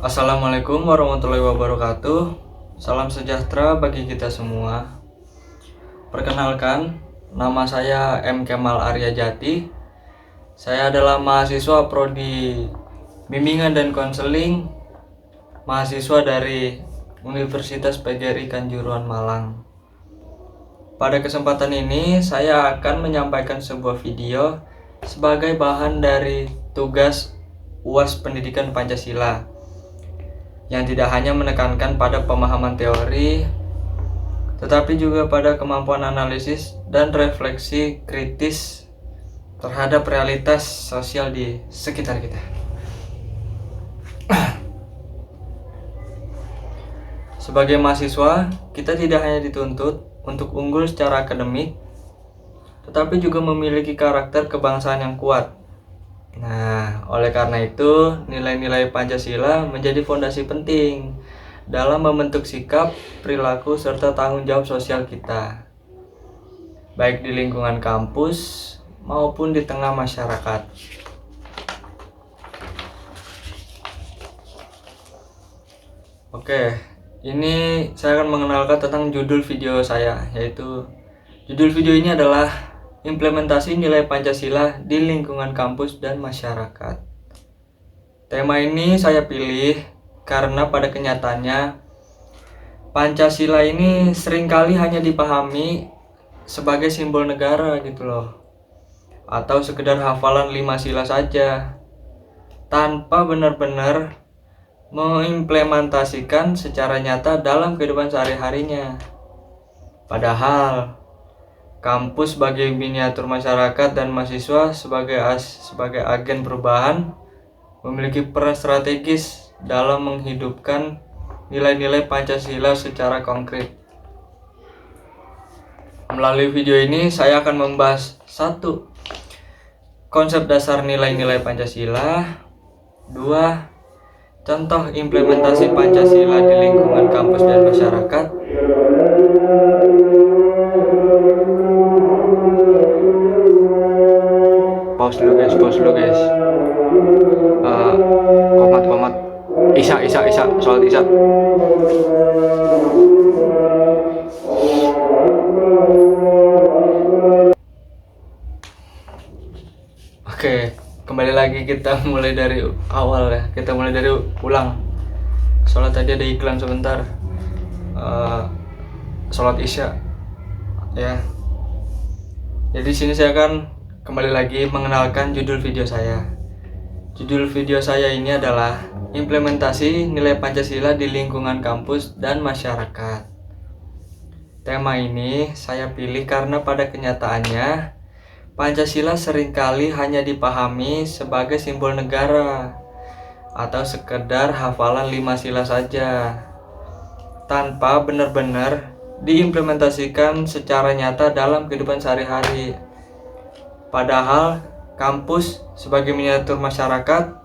Assalamualaikum warahmatullahi wabarakatuh. Salam sejahtera bagi kita semua. Perkenalkan, nama saya M. Kemal Arya Jati. Saya adalah mahasiswa Prodi Bimbingan dan Konseling, mahasiswa dari Universitas PGRI Kanjuruhan Malang. Pada kesempatan ini, saya akan menyampaikan sebuah video sebagai bahan dari tugas UAS Pendidikan Pancasila yang tidak hanya menekankan pada pemahaman teori, tetapi juga pada kemampuan analisis dan refleksi kritis terhadap realitas sosial di sekitar kita. Sebagai mahasiswa, kita tidak hanya dituntut untuk unggul secara akademik, tetapi juga memiliki karakter kebangsaan yang kuat. Nah, oleh karena itu, nilai-nilai Pancasila menjadi fondasi penting dalam membentuk sikap, perilaku, serta tanggung jawab sosial kita, baik di lingkungan kampus maupun di tengah masyarakat. Oke, ini saya akan mengenalkan tentang judul video saya, yaitu judul video ini adalah Implementasi Nilai Pancasila di Lingkungan Kampus dan Masyarakat. Tema ini saya pilih karena pada kenyataannya Pancasila ini seringkali hanya dipahami sebagai simbol negara gitu loh, atau sekedar hafalan 5 sila saja, tanpa benar-benar mengimplementasikan secara nyata dalam kehidupan sehari-harinya. Padahal kampus sebagai miniatur masyarakat dan mahasiswa sebagai agen perubahan memiliki peran strategis dalam menghidupkan nilai-nilai Pancasila secara konkret. Melalui video ini saya akan membahas 1. Konsep dasar nilai-nilai Pancasila. 2. Contoh implementasi Pancasila di lingkungan kampus dan masyarakat. Pause dulu guys. Komat. Isya, soal Isya. Oke, kembali lagi, kita mulai dari awal ya. Kita mulai dari ulang. Soalnya tadi ada iklan sebentar. Sholat Isya ya. Jadi sini saya akan kembali lagi mengenalkan judul video saya. Judul video saya ini adalah Implementasi Nilai Pancasila di Lingkungan Kampus dan Masyarakat. Tema ini saya pilih karena pada kenyataannya Pancasila seringkali hanya dipahami sebagai simbol negara atau sekedar hafalan 5 sila saja, tanpa benar-benar diimplementasikan secara nyata dalam kehidupan sehari-hari. Padahal kampus sebagai miniatur masyarakat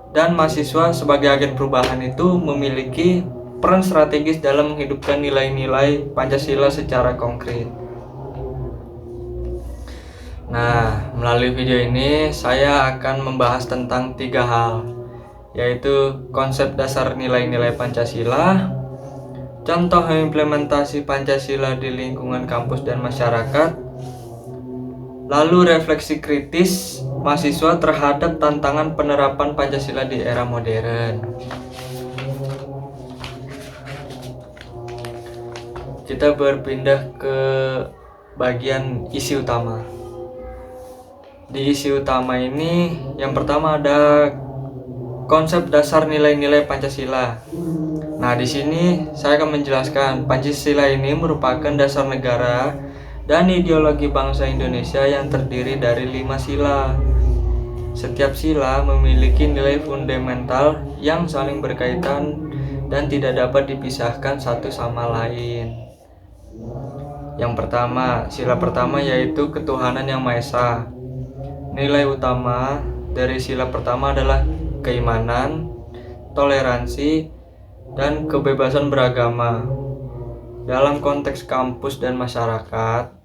dan mahasiswa sebagai agen perubahan itu memiliki peran strategis dalam menghidupkan nilai-nilai Pancasila secara konkret. Nah, melalui video ini saya akan membahas tentang 3 hal, yaitu konsep dasar nilai-nilai Pancasila, contoh implementasi Pancasila di lingkungan kampus dan masyarakat, lalu refleksi kritis mahasiswa terhadap tantangan penerapan Pancasila di era modern. Kita berpindah ke bagian isi utama. Di isi utama ini, yang pertama ada konsep dasar nilai-nilai Pancasila. Nah, di sini saya akan menjelaskan Pancasila ini merupakan dasar negara dan ideologi bangsa Indonesia yang terdiri dari 5 sila. Setiap sila memiliki nilai fundamental yang saling berkaitan dan tidak dapat dipisahkan satu sama lain. Yang pertama, sila pertama yaitu ketuhanan yang Maha Esa. Nilai utama dari sila pertama adalah keimanan, toleransi, dan kebebasan beragama. Dalam konteks kampus dan masyarakat,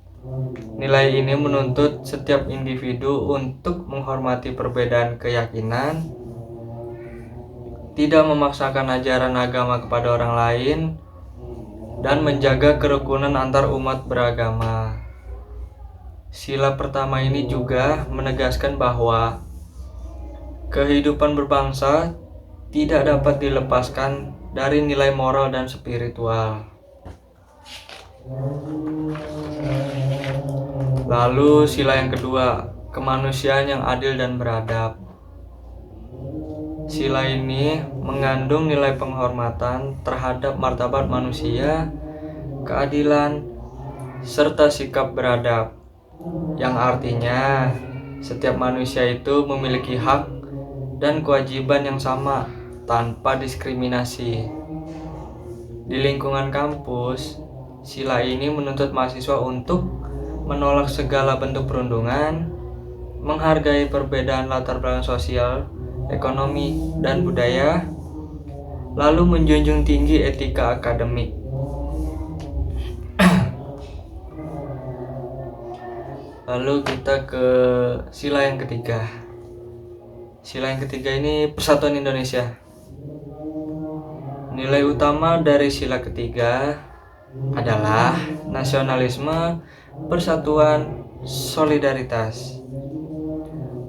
nilai ini menuntut setiap individu untuk menghormati perbedaan keyakinan, tidak memaksakan ajaran agama kepada orang lain, dan menjaga kerukunan antar umat beragama. Sila pertama ini juga menegaskan bahwa kehidupan berbangsa tidak dapat dilepaskan dari nilai moral dan spiritual. Lalu sila yang kedua, kemanusiaan yang adil dan beradab. Sila ini mengandung nilai penghormatan terhadap martabat manusia, keadilan, serta sikap beradab, yang artinya setiap manusia itu memiliki hak dan kewajiban yang sama tanpa diskriminasi. Di lingkungan kampus, sila ini menuntut mahasiswa untuk menolak segala bentuk perundungan, menghargai perbedaan latar belakang sosial, ekonomi, dan budaya, lalu menjunjung tinggi etika akademik. Lalu kita ke sila yang ketiga. Sila yang ketiga ini Persatuan Indonesia. Nilai utama dari sila ketiga adalah nasionalisme, persatuan, solidaritas.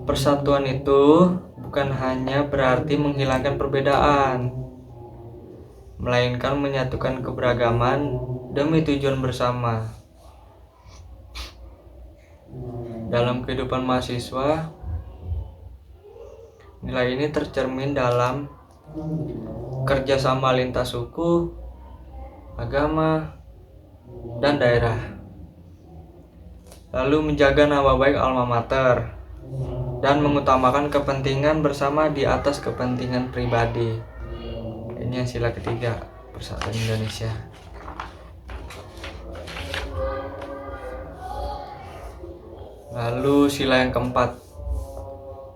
Persatuan itu bukan hanya berarti menghilangkan perbedaan, melainkan menyatukan keberagaman demi tujuan bersama. Dalam kehidupan mahasiswa, nilai ini tercermin dalam kerjasama lintas suku, agama, dan daerah. Lalu menjaga nama baik alma mater dan mengutamakan kepentingan bersama di atas kepentingan pribadi. Ini yang sila ketiga, Persatuan Indonesia. Lalu sila yang keempat,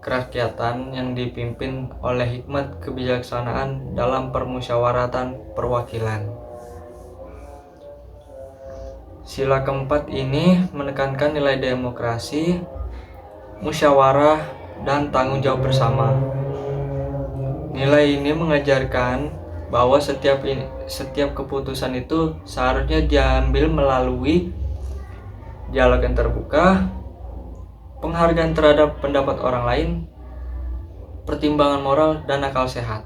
kerakyatan yang dipimpin oleh hikmat kebijaksanaan dalam permusyawaratan perwakilan. Sila keempat ini menekankan nilai demokrasi, musyawarah, dan tanggung jawab bersama. Nilai ini mengajarkan bahwa setiap keputusan itu seharusnya diambil melalui dialog yang terbuka, penghargaan terhadap pendapat orang lain, pertimbangan moral, dan akal sehat.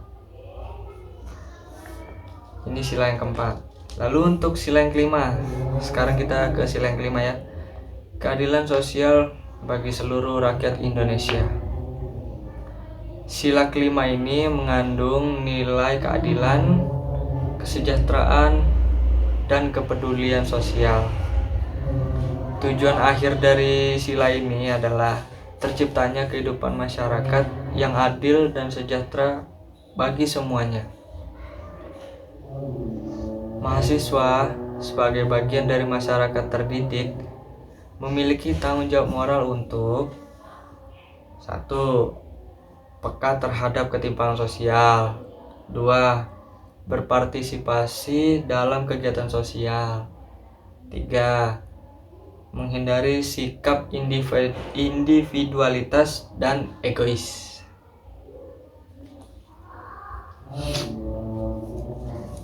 Ini sila yang keempat. Lalu untuk sila yang kelima, sekarang kita ke sila yang kelima ya. Keadilan sosial bagi seluruh rakyat Indonesia. Sila kelima ini mengandung nilai keadilan, kesejahteraan, dan kepedulian sosial. Tujuan akhir dari sila ini adalah terciptanya kehidupan masyarakat yang adil dan sejahtera bagi semuanya. Mahasiswa sebagai bagian dari masyarakat terdidik memiliki tanggung jawab moral untuk 1. Peka terhadap ketimpangan sosial. 2. Berpartisipasi dalam kegiatan sosial. 3. Menghindari sikap individualitas dan egois.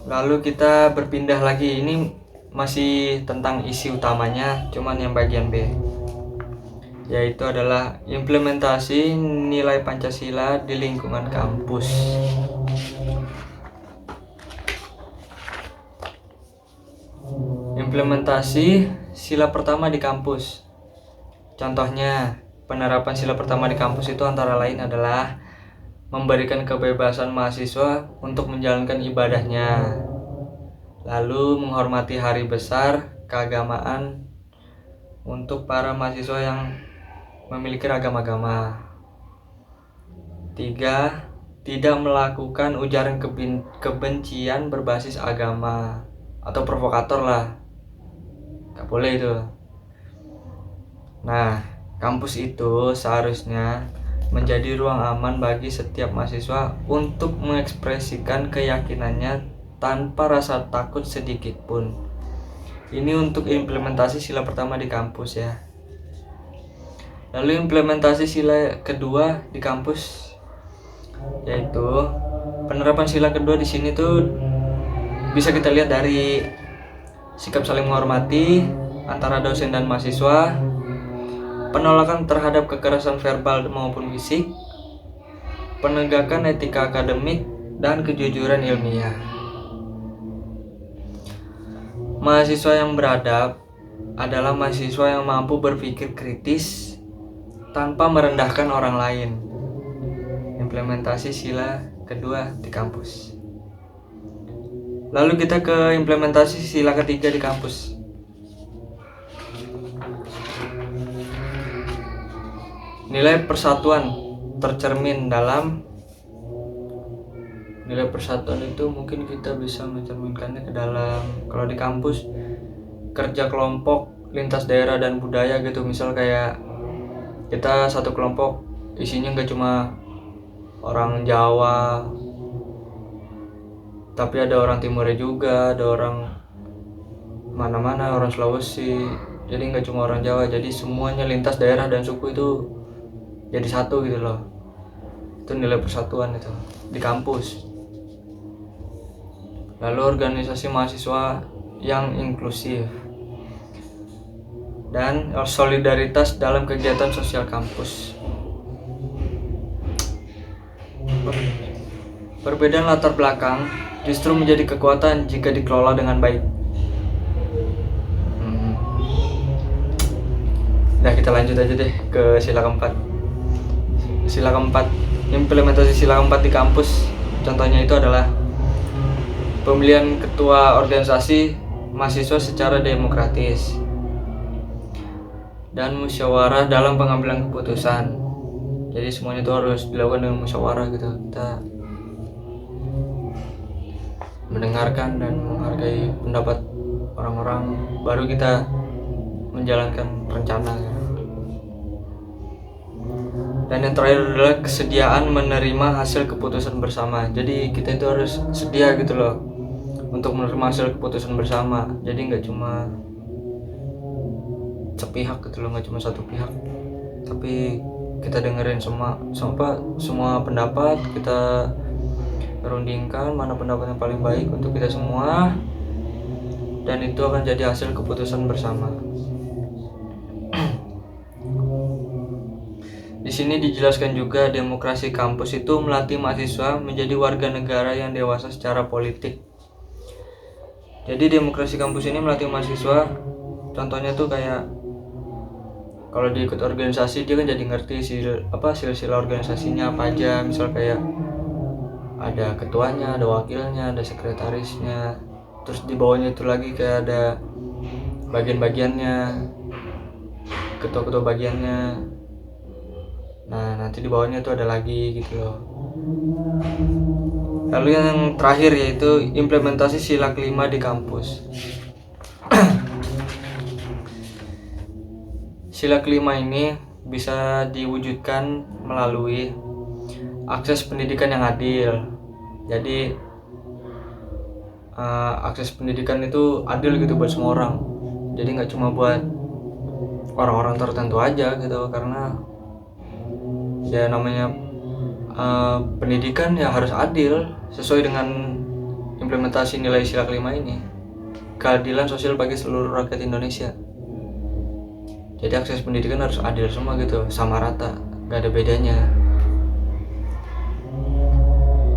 Lalu kita berpindah lagi, ini masih tentang isi utamanya, cuman yang bagian B, yaitu adalah implementasi nilai Pancasila di lingkungan kampus. Implementasi sila pertama di kampus. Contohnya, penerapan sila pertama di kampus itu antara lain adalah memberikan kebebasan mahasiswa untuk menjalankan ibadahnya, lalu menghormati hari besar keagamaan untuk para mahasiswa yang memiliki ragam agama. 3. Tidak melakukan ujaran kebencian berbasis agama atau provokator lah, gak boleh itu. Nah, kampus itu seharusnya menjadi ruang aman bagi setiap mahasiswa untuk mengekspresikan keyakinannya tanpa rasa takut sedikit pun. Ini untuk implementasi sila pertama di kampus ya. Lalu implementasi sila kedua di kampus, yaitu Penerapan sila kedua di sini tuh bisa kita lihat dari sikap saling menghormati antara dosen dan mahasiswa, penolakan terhadap kekerasan verbal maupun fisik, penegakan etika akademik, dan kejujuran ilmiah. Mahasiswa yang beradab adalah mahasiswa yang mampu berpikir kritis tanpa merendahkan orang lain. Implementasi sila kedua di kampus. Lalu kita ke implementasi sila ketiga di kampus. Nilai persatuan tercermin dalam nilai persatuan itu mungkin kita bisa mencerminkannya ke dalam, kalau di kampus, kerja kelompok lintas daerah dan budaya gitu. Misal kayak kita satu kelompok isinya nggak cuma orang Jawa, tapi ada orang Timurnya juga, ada orang mana-mana, orang Sulawesi. Jadi nggak cuma orang Jawa, jadi semuanya lintas daerah dan suku itu jadi satu gitu loh. Itu nilai persatuan itu di kampus. Lalu organisasi mahasiswa yang inklusif dan solidaritas dalam kegiatan sosial kampus. Perbedaan latar belakang justru menjadi kekuatan jika dikelola dengan baik. Nah, kita lanjut aja deh ke sila keempat. Sila keempat, implementasi sila keempat di kampus. Contohnya itu adalah pemilihan ketua organisasi mahasiswa secara demokratis dan musyawarah dalam pengambilan keputusan. Jadi semuanya itu harus dilakukan dengan musyawarah gitu. Kita mendengarkan dan menghargai pendapat orang-orang, baru kita menjalankan rencana. Dan yang terakhir adalah kesediaan menerima hasil keputusan bersama. Jadi kita itu harus sedia gitu loh untuk menerima hasil keputusan bersama. Jadi nggak cuma sepihak gitu loh, nggak cuma satu pihak, tapi kita dengerin semua pendapat, kita rundingkan mana pendapat yang paling baik untuk kita semua, dan itu akan jadi hasil keputusan bersama. Di sini dijelaskan juga demokrasi kampus itu melatih mahasiswa menjadi warga negara yang dewasa secara politik. Jadi demokrasi kampus ini melatih mahasiswa, contohnya tuh kayak kalau dia ikut organisasi dia kan jadi ngerti sila-sila organisasinya apa aja. Misal kayak ada ketuanya, ada wakilnya, ada sekretarisnya, terus di bawahnya itu lagi kayak ada bagian-bagiannya, ketua-ketua bagiannya. Nah, nanti di bawahnya itu ada lagi gitu loh. Lalu yang terakhir yaitu implementasi sila kelima di kampus. Sila kelima ini bisa diwujudkan melalui akses pendidikan yang adil. Jadi akses pendidikan itu adil gitu buat semua orang. Jadi nggak cuma buat orang-orang tertentu aja gitu, karena ya namanya pendidikan ya harus adil sesuai dengan implementasi nilai sila kelima ini, keadilan sosial bagi seluruh rakyat Indonesia. Jadi akses pendidikan harus adil semua gitu, sama rata, gak ada bedanya.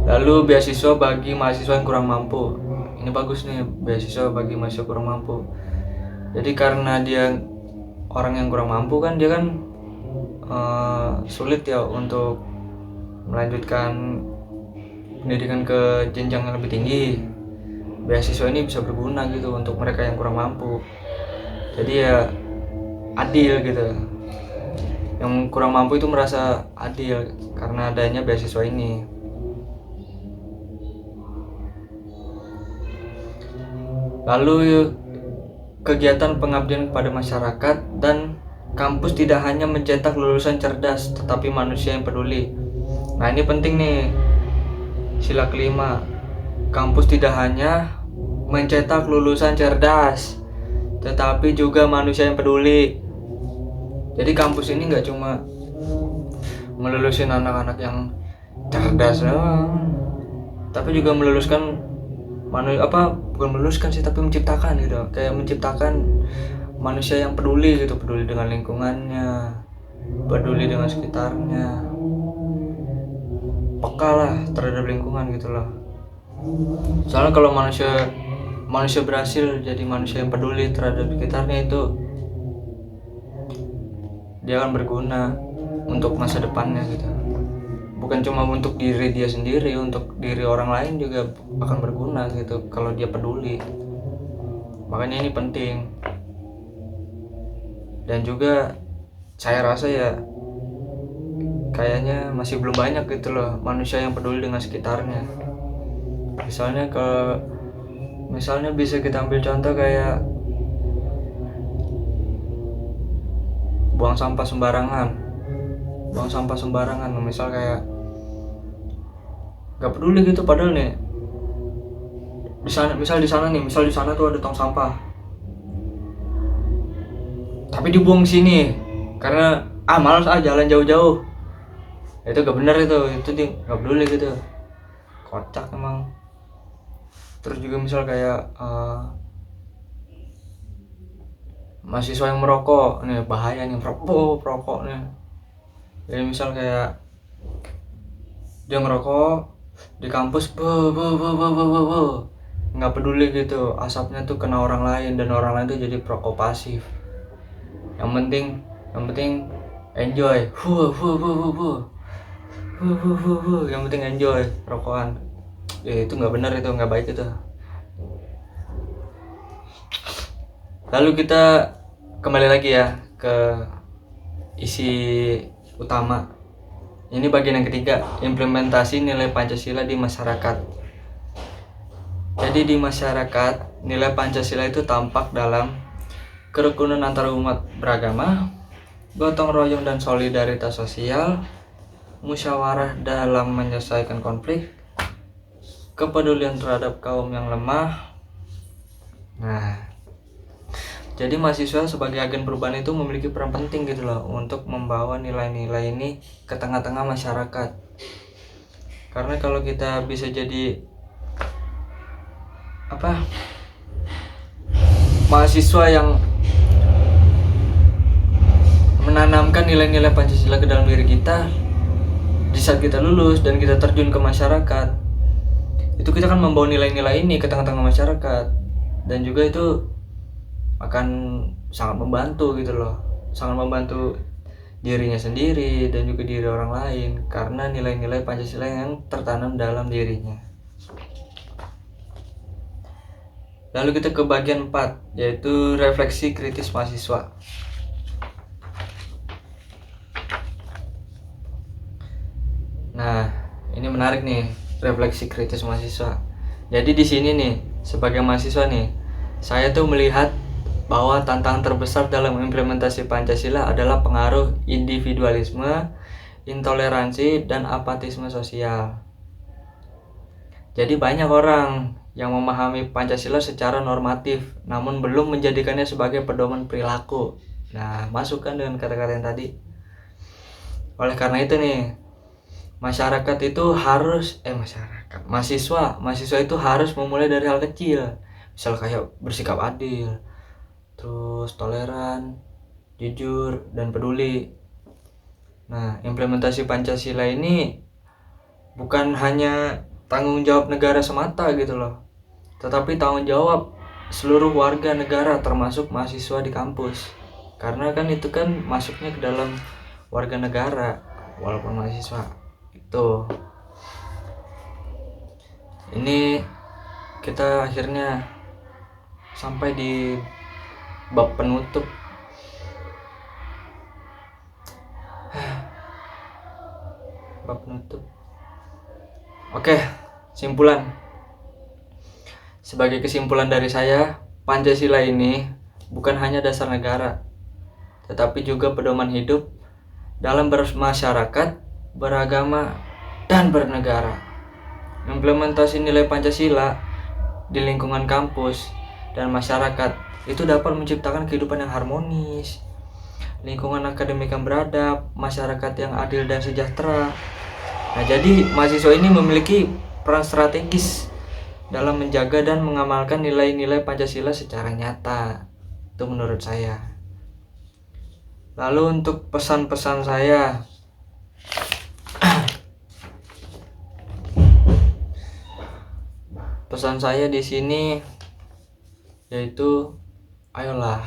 Lalu beasiswa bagi mahasiswa yang kurang mampu. Ini bagus nih, beasiswa bagi mahasiswa kurang mampu. Jadi karena dia orang yang kurang mampu kan, dia kan sulit ya untuk melanjutkan pendidikan ke jenjang yang lebih tinggi. Beasiswa ini bisa berguna gitu untuk mereka yang kurang mampu. Jadi ya adil gitu. Yang kurang mampu itu merasa adil karena adanya beasiswa ini. Lalu kegiatan pengabdian kepada masyarakat, dan kampus tidak hanya mencetak lulusan cerdas, tetapi manusia yang peduli. Nah, ini penting nih, sila kelima. Kampus tidak hanya mencetak lulusan cerdas, tetapi juga manusia yang peduli. Jadi kampus ini nggak cuma ngelulusin anak-anak yang cerdas doang, tapi juga meluluskan bukan meluluskan sih, tapi menciptakan gitu, kayak menciptakan manusia yang peduli gitu, peduli dengan lingkungannya, peduli dengan sekitarnya, peka lah terhadap lingkungan gitu loh. Soalnya kalau manusia berhasil jadi manusia yang peduli terhadap sekitarnya, itu dia akan berguna untuk masa depannya gitu. Bukan cuma untuk diri dia sendiri, untuk diri orang lain juga akan berguna gitu kalau dia peduli. Makanya ini penting. Dan juga saya rasa ya kayaknya masih belum banyak gitu loh manusia yang peduli dengan sekitarnya. Misalnya bisa kita ambil contoh kayak buang sampah sembarangan. Misal kayak gak peduli gitu, padahal nih misal di sana tuh ada tong sampah, tapi dibuang sini karena malas jalan jauh-jauh. Itu gak bener, itu dia gak peduli gitu, kocak emang. Terus juga misal kayak mahasiswa yang merokok nih, bahaya nih perokok nih. Jadi misal kayak dia ngerokok di kampus, nggak peduli gitu, asapnya tuh kena orang lain dan orang lain tuh jadi perokok pasif. Yang penting enjoy, yang penting enjoy rokokan. Ya itu nggak benar, itu nggak baik itu. Lalu kita kembali lagi ya ke isi utama. Ini bagian yang ketiga, implementasi nilai Pancasila di masyarakat. Jadi di masyarakat, nilai Pancasila itu tampak dalam kerukunan antar umat beragama, gotong royong dan solidaritas sosial, musyawarah dalam menyelesaikan konflik, kepedulian terhadap kaum yang lemah. Nah, jadi mahasiswa sebagai agen perubahan itu memiliki peran penting gitu loh untuk membawa nilai-nilai ini ke tengah-tengah masyarakat. Karena kalau kita bisa jadi mahasiswa yang menanamkan nilai-nilai Pancasila ke dalam diri kita, di saat kita lulus dan kita terjun ke masyarakat, itu kita kan membawa nilai-nilai ini ke tengah-tengah masyarakat, dan juga itu akan sangat membantu gitu loh, sangat membantu dirinya sendiri dan juga diri orang lain, karena nilai-nilai Pancasila yang tertanam dalam dirinya. Lalu kita ke bagian 4, yaitu refleksi kritis mahasiswa. Nah, ini menarik nih, refleksi kritis mahasiswa. Jadi di sini nih, sebagai mahasiswa nih, saya tuh melihat bahwa tantangan terbesar dalam implementasi Pancasila adalah pengaruh individualisme, intoleransi, dan apatisme sosial. Jadi banyak orang yang memahami Pancasila secara normatif, namun belum menjadikannya sebagai pedoman perilaku. Nah, masukkan dengan kata-kata yang tadi. Oleh karena itu nih, mahasiswa itu harus memulai dari hal kecil, misal kayak bersikap adil, terus toleran, jujur, dan peduli. Nah, implementasi Pancasila ini bukan hanya tanggung jawab negara semata gitu loh, tetapi tanggung jawab seluruh warga negara termasuk mahasiswa di kampus. Karena kan itu kan masuknya ke dalam warga negara walaupun mahasiswa. Itu. Ini kita akhirnya sampai di bab penutup. Oke, simpulan. Sebagai kesimpulan dari saya, Pancasila ini bukan hanya dasar negara, tetapi juga pedoman hidup dalam bermasyarakat, beragama, dan bernegara. Implementasi nilai Pancasila di lingkungan kampus dan masyarakat itu dapat menciptakan kehidupan yang harmonis, lingkungan akademik yang beradab, masyarakat yang adil dan sejahtera. Nah, jadi mahasiswa ini memiliki peran strategis dalam menjaga dan mengamalkan nilai-nilai Pancasila secara nyata. Itu menurut saya. Lalu untuk pesan-pesan saya, pesan saya di sini yaitu, ayolah,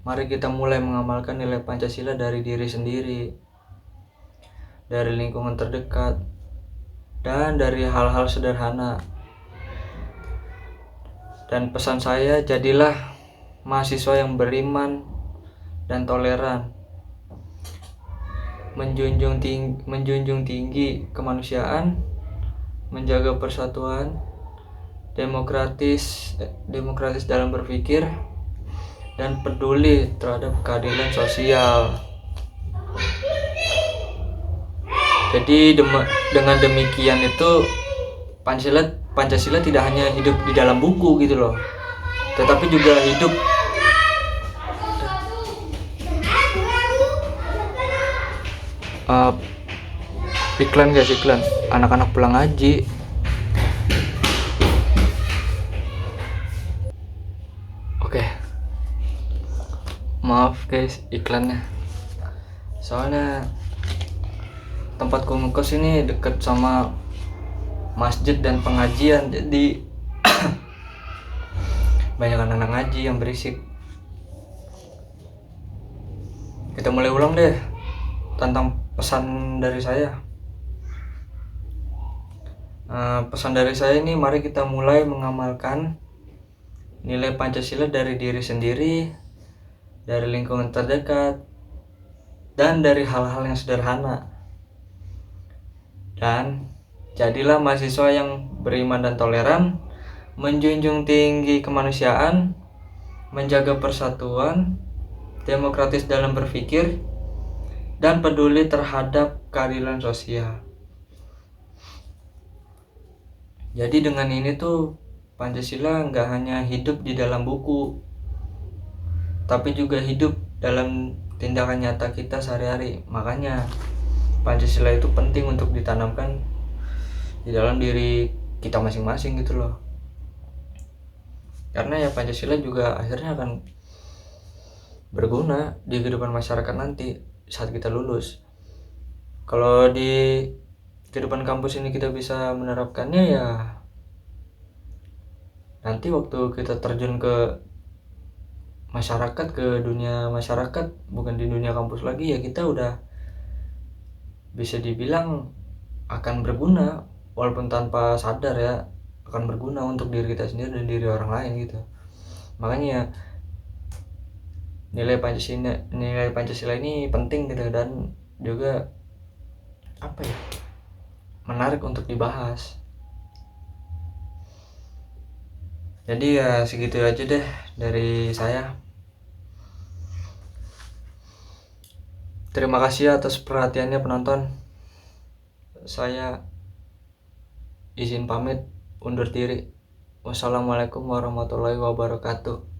mari kita mulai mengamalkan nilai Pancasila dari diri sendiri, dari lingkungan terdekat, dan dari hal-hal sederhana. Dan pesan saya, jadilah mahasiswa yang beriman dan toleran, menjunjung tinggi kemanusiaan, menjaga persatuan, demokratis dalam berpikir, dan peduli terhadap keadilan sosial. Jadi dengan demikian itu Pancasila tidak hanya hidup di dalam buku gitu loh, tetapi juga hidup iklan guys, iklan anak-anak pulang ngaji. Oke, maaf guys iklannya, soalnya tempatku ngekos ini deket sama masjid dan pengajian, jadi banyak anak ngaji yang berisik. Kita mulai ulang deh tentang pesan dari saya. Pesan dari saya ini, mari kita mulai mengamalkan nilai Pancasila dari diri sendiri, dari lingkungan terdekat, dan dari hal-hal yang sederhana. Dan jadilah mahasiswa yang beriman dan toleran, menjunjung tinggi kemanusiaan, menjaga persatuan, demokratis dalam berpikir, dan peduli terhadap keadilan sosial. Jadi dengan ini tuh Pancasila nggak hanya hidup di dalam buku, tapi juga hidup dalam tindakan nyata kita sehari-hari. Makanya Pancasila itu penting untuk ditanamkan di dalam diri kita masing-masing gitu loh. Karena ya Pancasila juga akhirnya akan berguna di kehidupan masyarakat nanti saat kita lulus. Kalau di kehidupan kampus ini kita bisa menerapkannya, ya nanti waktu kita terjun ke masyarakat, ke dunia masyarakat, bukan di dunia kampus lagi, ya kita udah bisa dibilang akan berguna, walaupun tanpa sadar ya, akan berguna untuk diri kita sendiri dan diri orang lain gitu. Makanya nilai Pancasila ini penting gitu, dan juga menarik untuk dibahas. Jadi ya segitu aja deh dari saya. Terima kasih atas perhatiannya penonton. Saya izin pamit undur diri. Wassalamualaikum warahmatullahi wabarakatuh.